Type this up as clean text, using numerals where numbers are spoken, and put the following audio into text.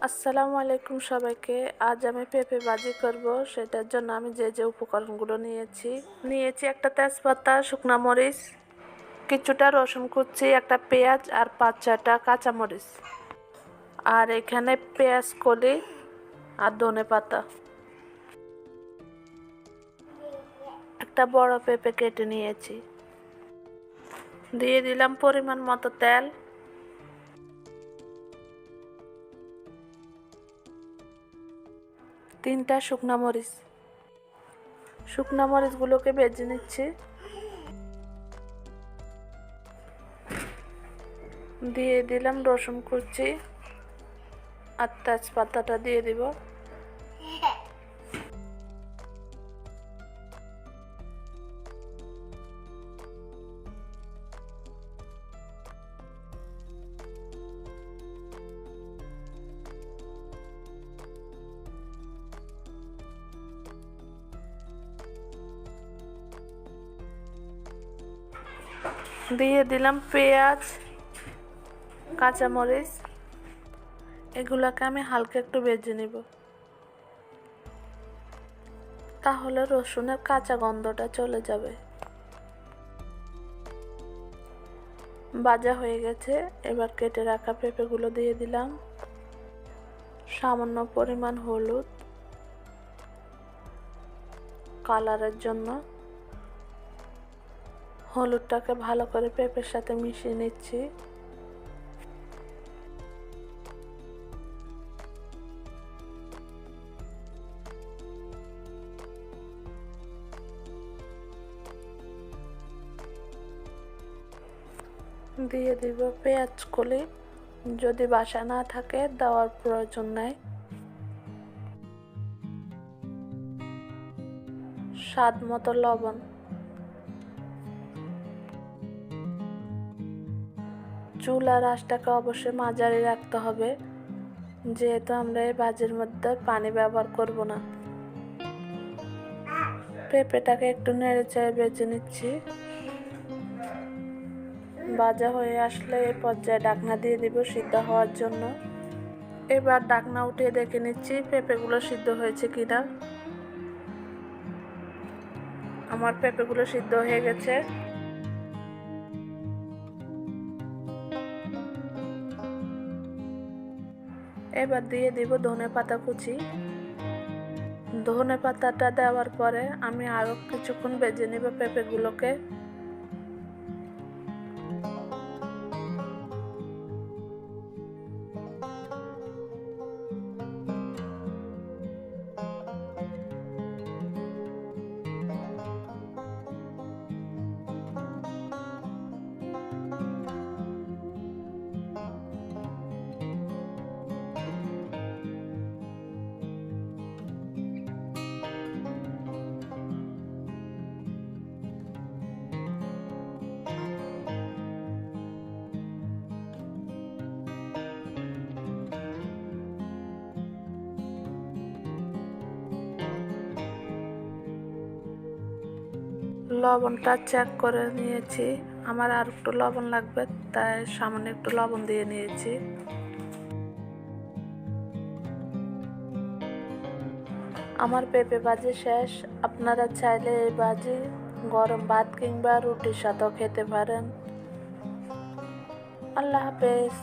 আসসালামু আলাইকুম সবাইকে। আজ আমি পেঁপে ভাজি করব। সেটার জন্য আমি যে উপকরণগুলো নিয়েছি একটা তেজপাতা, শুকনা মরিচ, কিছুটা রসুন কুচি, একটা পেঁয়াজ আর 5-6টা কাঁচামরিচ, আর এখানে পেঁয়াজ কলি আর ধনেপাতা। একটা বড় পেঁপে কেটে নিয়েছি। দিয়ে দিলাম পরিমাণ মতো তেল। তিনটা শুকনা মরিচগুলোকে ভেজে নিচ্ছি। দিয়ে দিলাম রসুন কুচি আর তেজপাতাটা দিয়ে দিব। দিয়ে দিলাম পেঁয়াজ, কাঁচামরিচ, এগুলাকে আমি হালকা একটু ভেজে নিব, তাহলে রসুনের কাঁচা গন্ধটা চলে যাবে। ভাজা হয়ে গেছে। এবার কেটে রাখা পেঁপেগুলো দিয়ে দিলাম। সামান্য পরিমাণ হলুদ কালারের জন্য। হলুদটাকে ভালো করে পেঁপের সাথে মিশিয়ে নিচ্ছি। দিয়ে দিব পেঁয়াজ কলি, যদি বাসা না থাকে দেওয়ার প্রয়োজন নাই। স্বাদ মতো লবণ। চুলার আঁচটাকে অবশ্যই মাঝারি রাখতে হবে, যেহেতু আমরা এই ভাজির মধ্যে পানি ব্যবহার করব না। পেঁপেটাকে একটু নেড়ে চেড়ে ভেজে নিচ্ছি। ভাজা হয়ে আসলে এই পর্যায়ে ঢাকনা দিয়ে দিব সিদ্ধ হওয়ার জন্য। এবার ঢাকনা উঠিয়ে দেখে নিচ্ছি পেঁপেগুলো সিদ্ধ হয়েছে কিনা। আমার পেঁপেগুলো সিদ্ধ হয়ে গেছে। এবার দিয়ে দিব ধনেপাতা কুচি। ধনেপাতাটা দেওয়ার পরে আমি আরো কিছুক্ষণ ভেজে নিব পেঁপেগুলোকে। লবণটা চেক করে নিয়েছি। আমার আর একটু লবণ লাগবে, তাই সামান্য একটু লবণ দিয়ে নিয়েছি। আমার পেঁপে ভাজি শেষ। আপনারা চাইলে এই ভাজি গরম ভাত কিংবা রুটির সাথেও খেতে পারেন। আল্লাহ হাফেজ।